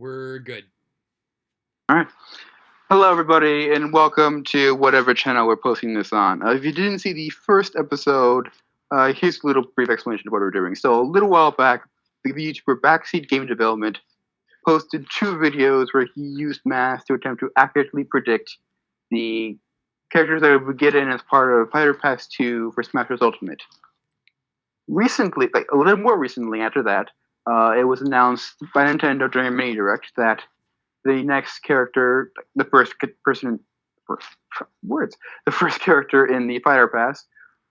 We're good. All right. Hello, everybody, and welcome to whatever channel we're posting this on. If you didn't see the first episode, here's a little brief explanation of what we're doing. So, a little while back, the YouTuber Backseat Game Development posted 2 videos where he used math to attempt to accurately predict the characters that would get in as part of Fighter Pass 2 for Smash Bros. Ultimate. Recently, a little more recently after that, it was announced by Nintendo during a mini direct that the next character, the first character in the Fighter Pass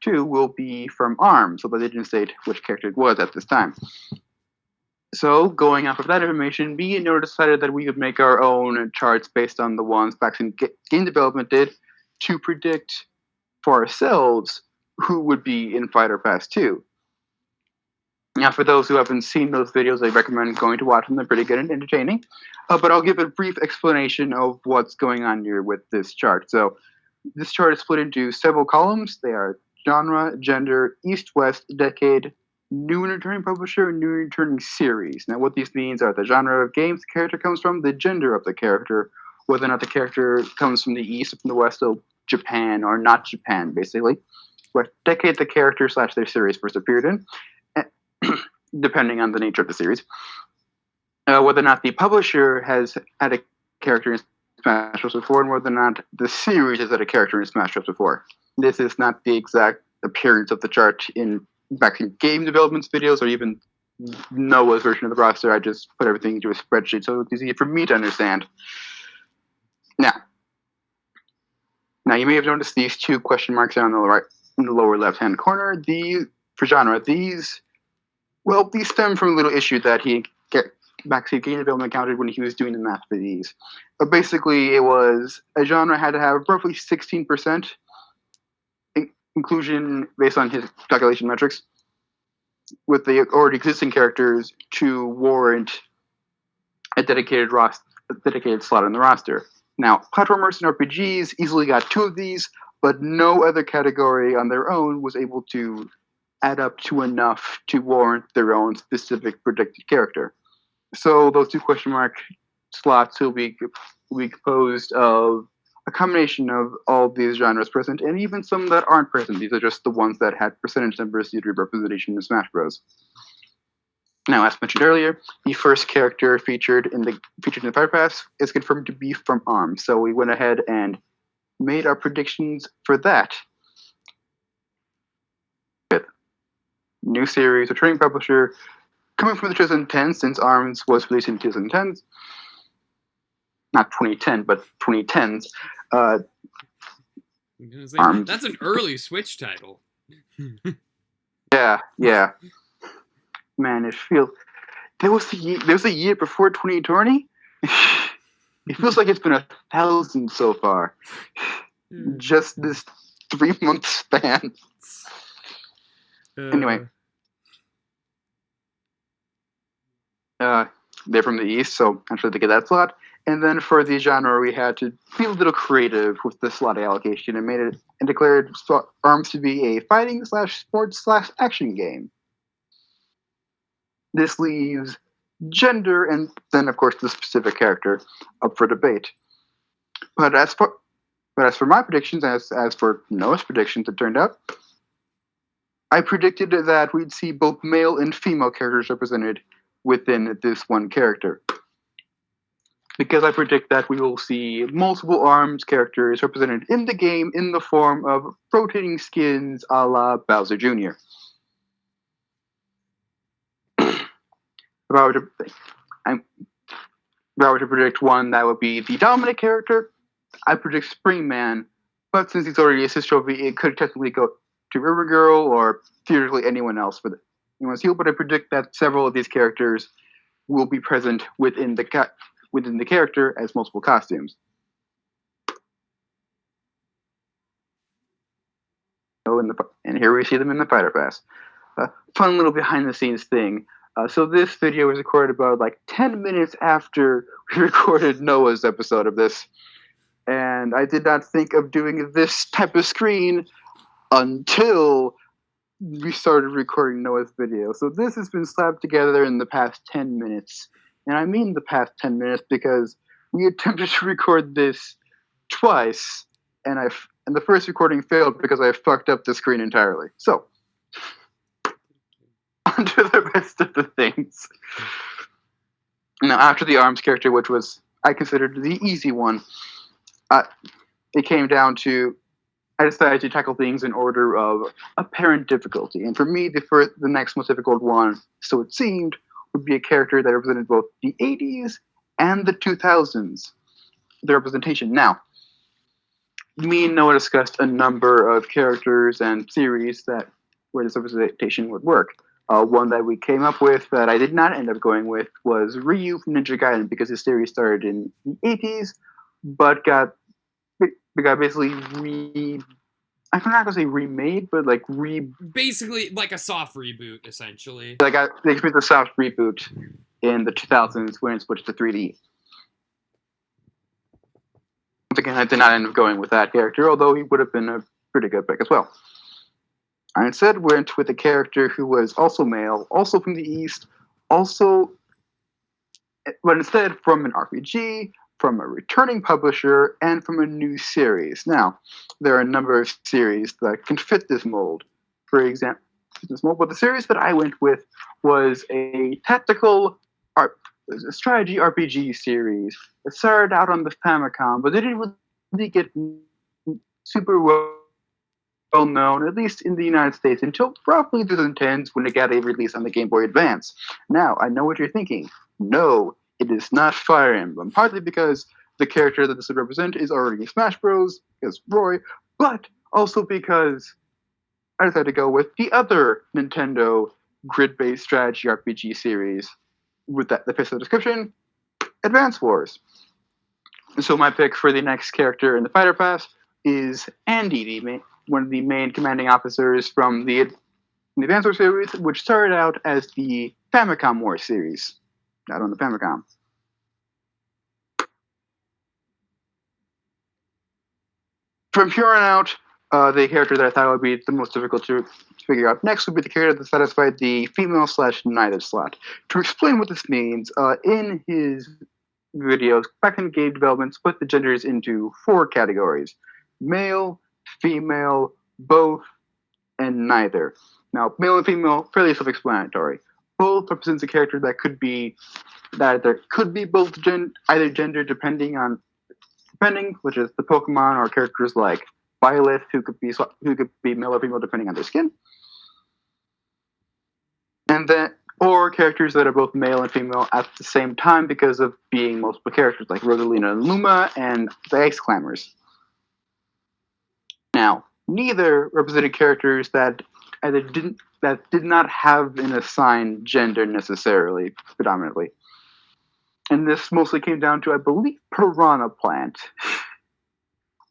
2 will be from ARMS, although they didn't state which character it was at this time. So, going off of that information, me and Noah decided that we would make our own charts based on the ones Backseat Game Development did to predict for ourselves who would be in Fighter Pass 2. Now, for those who haven't seen those videos, I recommend going to watch them. They're pretty good and entertaining. But I'll give a brief explanation of what's going on here with this chart. So, this chart is split into several columns. They are genre, gender, east-west, decade, new and returning publisher, and new and returning series. Now, what these means are the genre of games the character comes from, the gender of the character, whether or not the character comes from the east or from the west, so Japan or not Japan, basically. What decade the character / their series first appeared in, depending on the nature of the series. Whether or not the publisher has had a character in Smash Bros. Before, and whether or not the series has had a character in Smash Bros. Before. This is not the exact appearance of the chart in Backseat Game Development's videos, or even Noah's version of the roster. I just put everything into a spreadsheet, so it's easy for me to understand. Now you may have noticed these 2 question marks on the right, in the lower left-hand corner. For genre, these stem from a little issue that Backseat Game Development encountered when he was doing the math for these. But basically, it was a genre had to have roughly 16% inclusion based on his calculation metrics with the already existing characters to warrant a dedicated slot in the roster. Now, platformers and RPGs easily got 2 of these, but no other category on their own was able to add up to enough to warrant their own specific predicted character. So those 2 question mark slots will be composed of a combination of all these genres present, and even some that aren't present. These are just the ones that had percentage numbers due to representation in Smash Bros. Now, as mentioned earlier, the first character featured in the Fighter Pass is confirmed to be from ARMS. So we went ahead and made our predictions for that. With new series, returning publisher, coming from the 2010s, since ARMS was released in 2010s. Not 2010, but 2010s. ARMS. That's an early Switch title. Yeah. Man, it feels... There was a year before 2020. It feels like it's been 1,000 so far. Just this 3-month span. Anyway. They're from the east, so I'm sure they get that slot. And then for the genre, we had to be a little creative with the slot allocation and declared ARMS to be a fighting / sports / action game. This leaves gender and then, of course, the specific character up for debate. But as for my predictions, as for Noah's predictions, it turned out, I predicted that we'd see both male and female characters represented within this one character. Because I predict that we will see multiple ARMS characters represented in the game in the form of rotating skins a la Bowser Jr. If I were to predict one, that would be the dominant character. I predict Springman, but since he's already a Assist Trophy, it could technically go to River Girl or theoretically anyone else for anyone's heel. But I predict that several of these characters will be present within the character as multiple costumes. And here we see them in the Fighter Pass. Fun little behind-the-scenes thing. So this video was recorded about 10 minutes after we recorded Noah's episode of this. And I did not think of doing this type of screen until we started recording Noah's video. So this has been slapped together in the past 10 minutes. And I mean the past 10 minutes because we attempted to record this twice, and the first recording failed because I fucked up the screen entirely. So, on to the rest of the things. Now, after the arms character, which was I considered the easy one, it came down to I decided to tackle things in order of apparent difficulty. And for me, the next most difficult one, so it seemed, would be a character that represented both the 80s and the 2000s. The representation. Now, me and Noah discussed a number of characters and series where this representation would work. One that we came up with that I did not end up going with was Ryu from Ninja Gaiden, because his series started in the 80s, but got basically I'm not gonna say remade, but like basically like a soft reboot, essentially. They experienced a soft reboot in the 2000s when it switched to 3D. Once again, I did not end up going with that character, although he would have been a pretty good pick as well. I instead went with a character who was also male, also from the East, but instead from an RPG, from a returning publisher, and from a new series. Now, there are a number of series that can fit this mold. For example, but the series that I went with was a strategy RPG series that started out on the Famicom, but they didn't really get super well known, at least in the United States, until roughly the 2010s when it got a release on the Game Boy Advance. Now, I know what you're thinking. No, it is not Fire Emblem, partly because the character that this would represent is already in Smash Bros. Is Roy, but also because I decided to go with the other Nintendo grid-based strategy RPG series with the official description, Advance Wars. So my pick for the next character in the Fighter Pass is Andy, one of the main commanding officers from the Advance Wars series, which started out as the Famicom Wars series, out on the Famicom. From here on out, the character that I thought would be the most difficult to figure out next would be the character that satisfied the female/neither slot. To explain what this means, in his videos, Backseat Game Development split the genders into 4 categories: male, female, both, and neither. Now, male and female, fairly self-explanatory. Both represents a character that could be both either gender depending, which is the Pokemon or characters like Violet, who could be male or female depending on their skin, or characters that are both male and female at the same time because of being multiple characters like Rosalina and Luma and the Ice Climbers. Now, neither represented characters that did not have an assigned gender necessarily, predominantly. And this mostly came down to, I believe, Piranha Plant.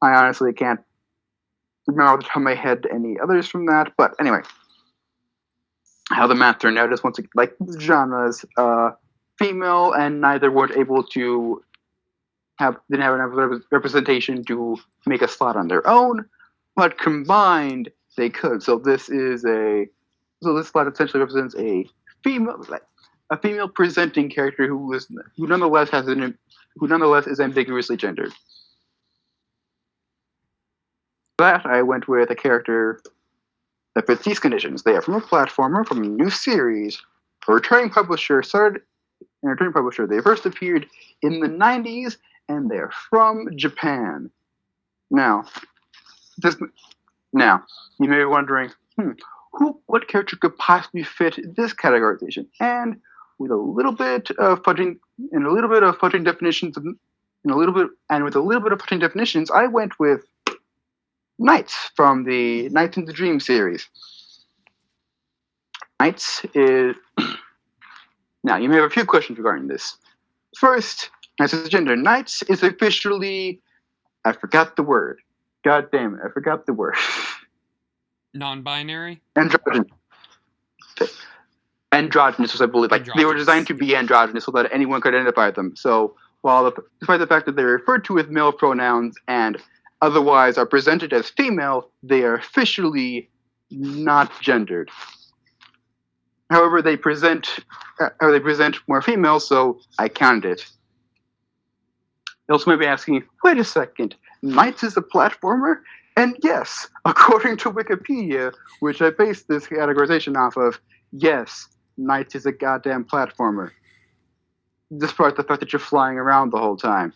I honestly can't remember off the top of my head any others from that, but anyway. How the math turned out is, once like genres, female and neither weren't able to didn't have enough representation to make a slot on their own, but combined they could. So this slot essentially represents a female presenting character who nonetheless is ambiguously gendered. For that, I went with a character that fits these conditions. They are from a platformer, from a new series, a returning publisher. They first appeared in the 90s, and they're from Japan. Now, you may be wondering, what character could possibly fit this categorization? And with a little bit of fudging definitions, I went with Knights from the Knights in the Dream series. Knights is... Now, you may have a few questions regarding this. First, as a gender, Knights is officially... I forgot the word. God damn it, I forgot the word. Non-binary? Androgynous, I believe. Like, they were designed to be androgynous so that anyone could identify them. So, despite the fact that they're referred to with male pronouns and otherwise are presented as female, they are officially not gendered. However, they present more female, so I counted it. You also may be asking, wait a second, Knights is a platformer? And yes, according to Wikipedia, which I based this categorization off of, yes, Knights is a goddamn platformer. Despite the fact that you're flying around the whole time.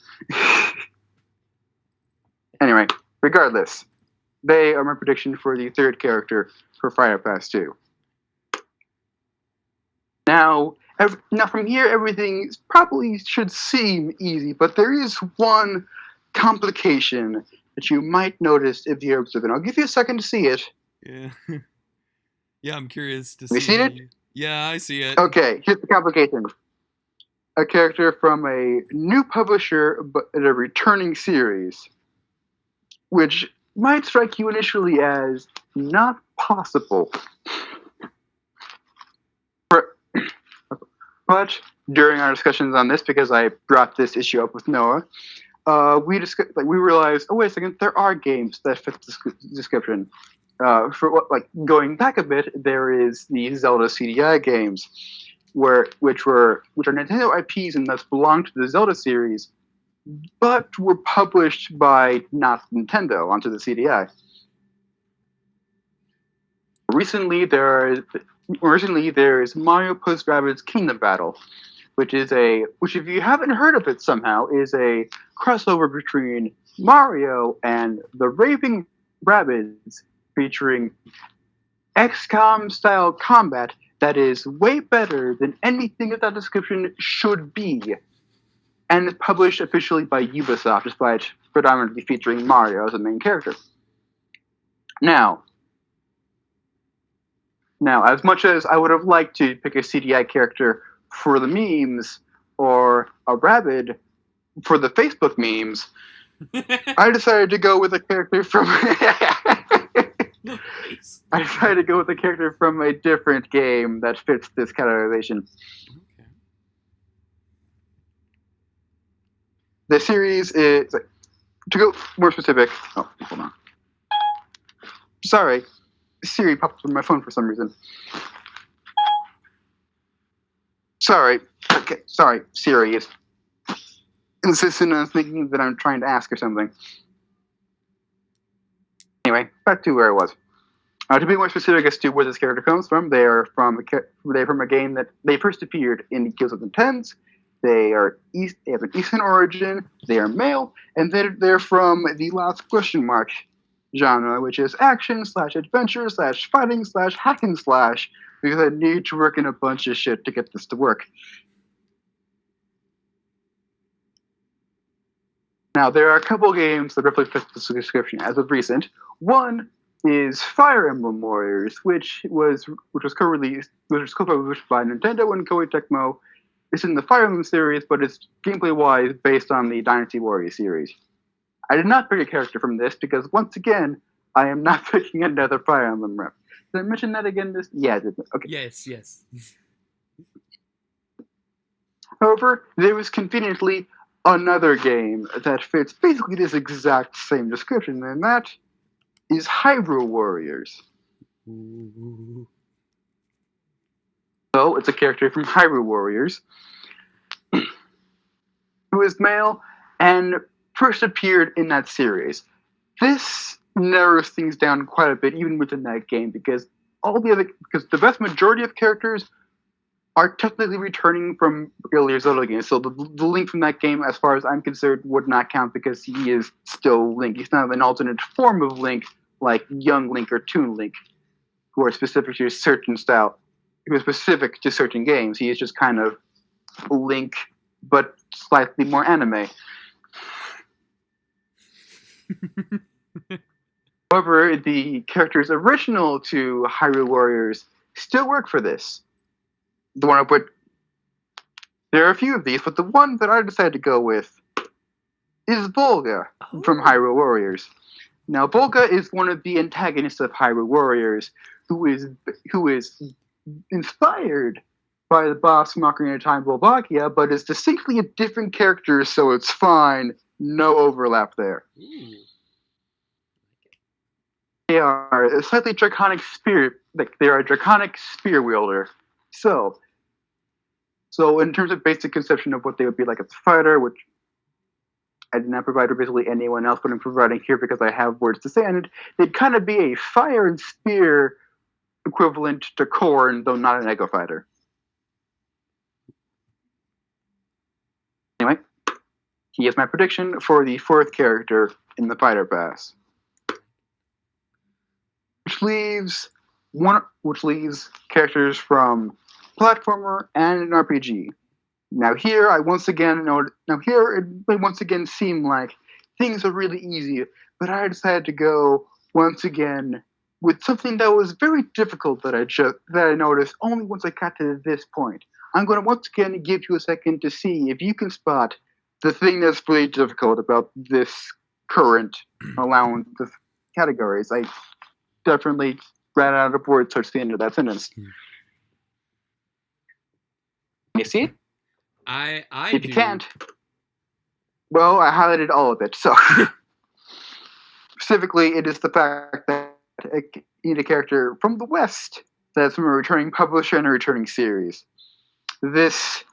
Anyway, regardless, they are my prediction for the third character for Fighter Pass 2. Now from here, everything probably should seem easy, but there is one complication that you might notice if you're observing. I'll give you a second to see it. Yeah. Yeah, I'm curious to Have see. you seen it? Yeah, I see it. Okay, here's the complication. A character from a new publisher, but in a returning series, which might strike you initially as not possible. But during our discussions on this, because I brought this issue up with Noah, we realized, oh wait a second, there are games that fit this description. Going back a bit, there is the Zelda CDI games, which are Nintendo IPs and thus belong to the Zelda series, but were published by not Nintendo onto the CDI. Recently, there is Mario plus Rabbids Kingdom Battle, which if you haven't heard of it somehow, is a crossover between Mario and the Raving Rabbids, featuring XCOM style combat that is way better than anything that description should be, and is published officially by Ubisoft, despite predominantly featuring Mario as the main character. Now, as much as I would have liked to pick a CDI character for the memes or a Rabbid for the Facebook memes, I decided to go with a character from a different game that fits this categorization. Okay. The series is, to go more specific. Oh, hold on. Sorry. Siri popped up on my phone for some reason. Sorry. Okay, sorry, Siri is insisting on thinking that I'm trying to ask her something. Anyway, back to where I was. To be more specific as to where this character comes from, they're from a game that they first appeared in Kills of the Tens. They have an Eastern origin. They are male, and they're from the last question mark genre, which is action/adventure/ fighting/ hack and slash, because I need to work in a bunch of shit to get this to work. Now, there are a couple games that roughly fit this description as of recent. One is Fire Emblem Warriors, which was co-published by Nintendo and Koei Tecmo. It's in the Fire Emblem series, but it's gameplay-wise based on the Dynasty Warriors series. I did not pick a character from this because, once again, I am not picking another Fire Emblem rep. Did I mention that again? Yeah, I did. Okay. Yes. However, there was conveniently another game that fits basically this exact same description, and that is Hyrule Warriors. Ooh. So, it's a character from Hyrule Warriors who is male and first appeared in that series. This narrows things down quite a bit, even within that game, because the vast majority of characters are technically returning from earlier Zelda games. So the Link from that game, as far as I'm concerned, would not count because he is still Link. He's not an alternate form of Link like Young Link or Toon Link, who are specific to a certain style, who are specific to certain games. He is just kind of Link, but slightly more anime. However, the characters original to Hyrule Warriors still work for this. There are a few of these, but the one that I decided to go with is Volga from Hyrule Warriors. Now, Volga is one of the antagonists of Hyrule Warriors, who is inspired by the boss from Ocarina of Time, Volvagia, but is distinctly a different character, so it's fine. No overlap there. Ooh. They are a slightly draconic spirit. They are a draconic spear wielder. So in terms of basic conception of what they would be like as a fighter, which I did not provide for basically anyone else, but I'm providing here because I have words to say on it, they'd kind of be a fire and spear equivalent to Korn, though not an Echo Fighter. Anyway, he is my prediction for the 4th character in the Fighter Pass. Which leaves characters from platformer and an RPG. Now here it may once again seem like things are really easy, but I decided to go once again with something that was very difficult that I noticed only once I got to this point. I'm going to once again give you a second to see if you can spot the thing that's really difficult about this current allowance of categories. I definitely ran out of words towards the end of that sentence. You see it? If you can't, well, I highlighted all of it. So specifically, it is the fact that you need a character from the West that's from a returning publisher and a returning series. This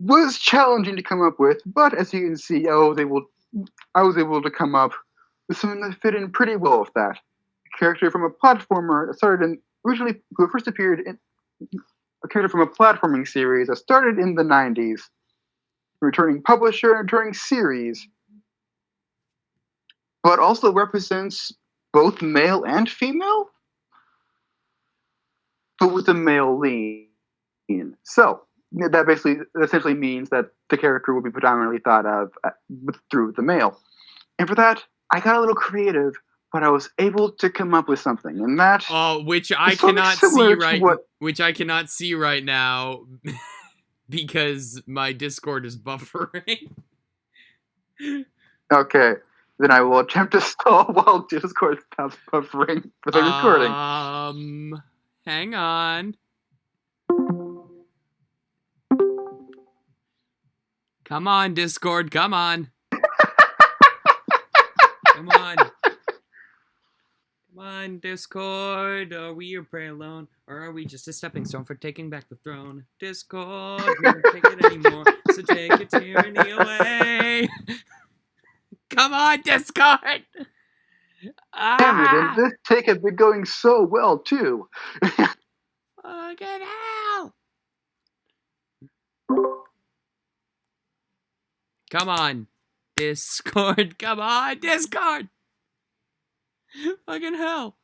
was challenging to come up with, but as you can see, I was able to come up with something that fit in pretty well with that. A character from a platformer that who first appeared in a character from a platforming series that started in the 90s, returning publisher and returning series, but also represents both male and female, but with a male lean. So that essentially means that the character will be predominantly thought of through the male. And for that, I got a little creative, but I was able to come up with something, and that which I cannot see right now because my Discord is buffering. Okay, then I will attempt to stall while Discord stops buffering for the recording. Hang on. Come on, Discord, come on. Come on. Come on, Discord. Are we your prey alone? Or are we just a stepping stone for taking back the throne? Discord, we don't take it anymore, so take your tyranny away. Come on, Discord! Damn it, and this take has been going so well, too. Fucking hell! Come on, Discord. Come on, Discord! Fucking hell.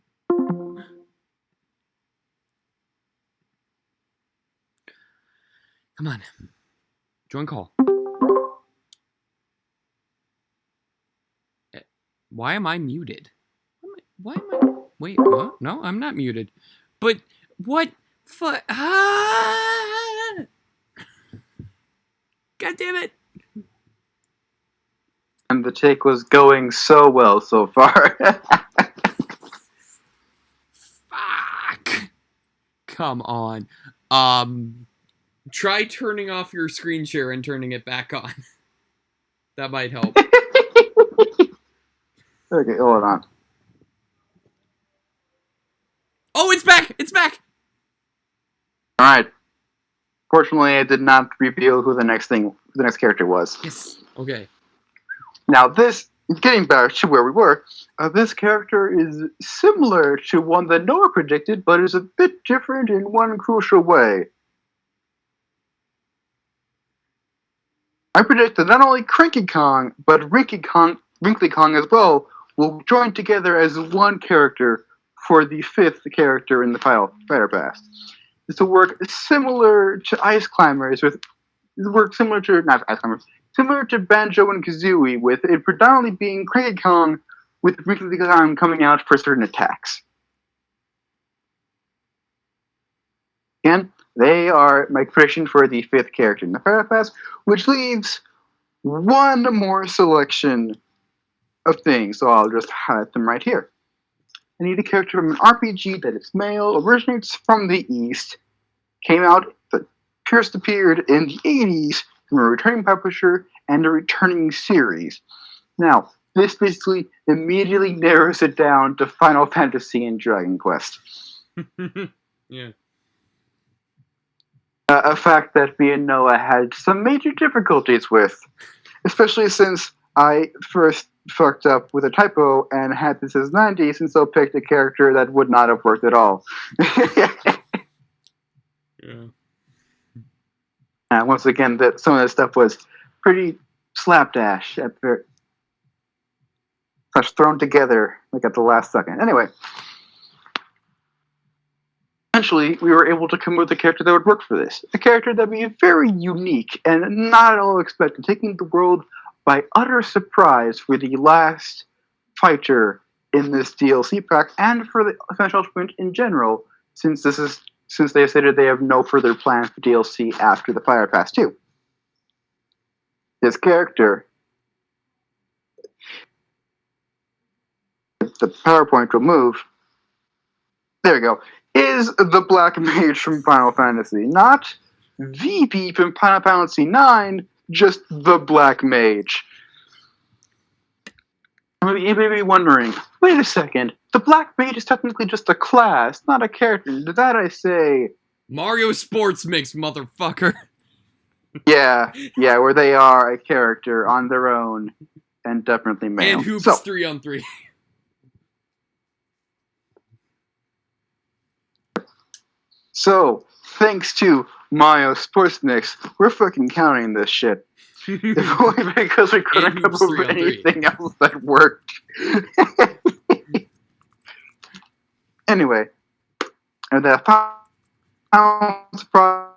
Come on. Join call. Why am I muted? Why am I... Wait, what? No, I'm not muted. But, what? God damn it. And the take was going so well so far. Fuck. Come on. Try turning off your screen share and turning it back on. That might help. Okay, hold on. Oh, it's back! It's back! Alright. Fortunately, I did not reveal who the next character was. Yes. Okay. Now this, getting back to where we were, this character is similar to one that Noah predicted, but is a bit different in one crucial way. I predict that not only Cranky Kong, but Wrinkly Kong as well, will join together as one character for the 5th character in the Fighter Pass. This will work similar to Ice Climbers, similar to Banjo and Kazooie, with it predominantly being Cranky Kong, with Wrinkly Kong coming out for certain attacks. Again, they are my prediction for the 5th character in the Fighter Pass, which leaves one more selection of things, so I'll just highlight them right here. I need a character from an RPG that is male, originates from the East, first appeared in the 80s from a returning publisher and a returning series. Now, this basically immediately narrows it down to Final Fantasy and Dragon Quest. Yeah. A fact that me and Noah had some major difficulties with, especially since I first fucked up with a typo and had this as 90s, and so picked a character that would not have worked at all. Yeah. Once again, some of this stuff was pretty slapdash at the thrown together like at the last second. Anyway, eventually we were able to come up with a character that would work for this. A character that would be very unique and not at all expected, taking the world by utter surprise for the last fighter in this DLC pack and for the Essential Sprint in general, since they stated they have no further plans for DLC after the Fire Pass 2. This character, the PowerPoint will move. There we go. Is the Black Mage from Final Fantasy. Not VP from Final Fantasy 9, just the Black Mage. You may be wondering, wait a second, the Black Mage is technically just a class, not a character. To that I say, Mario Sports Mix, motherfucker. yeah, where they are a character on their own and definitely male. And hoops So, 3-on-3. So, thanks to Mario Sports Mix, we're fucking counting this shit. If only because we couldn't And come hoops up with 3-on-3. anything else that worked. Anyway, and the final surprise,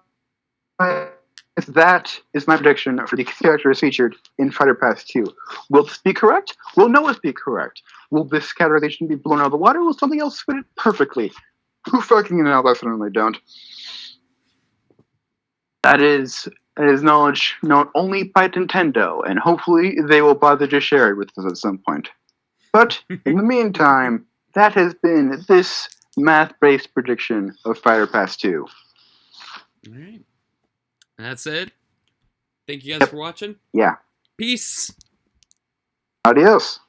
that is my prediction for the characters featured in Fighter Pass 2. Will this be correct? Will Noah's be correct? Will this categorization be blown out of the water? Will something else fit it perfectly? Who fucking knows? I certainly don't. That is knowledge known only by Nintendo, and hopefully they will bother to share it with us at some point. But in the meantime, that has been this math-based prediction of Fighter Pass 2. Alright. That's it. Thank you guys for watching. Yeah. Peace. Adios.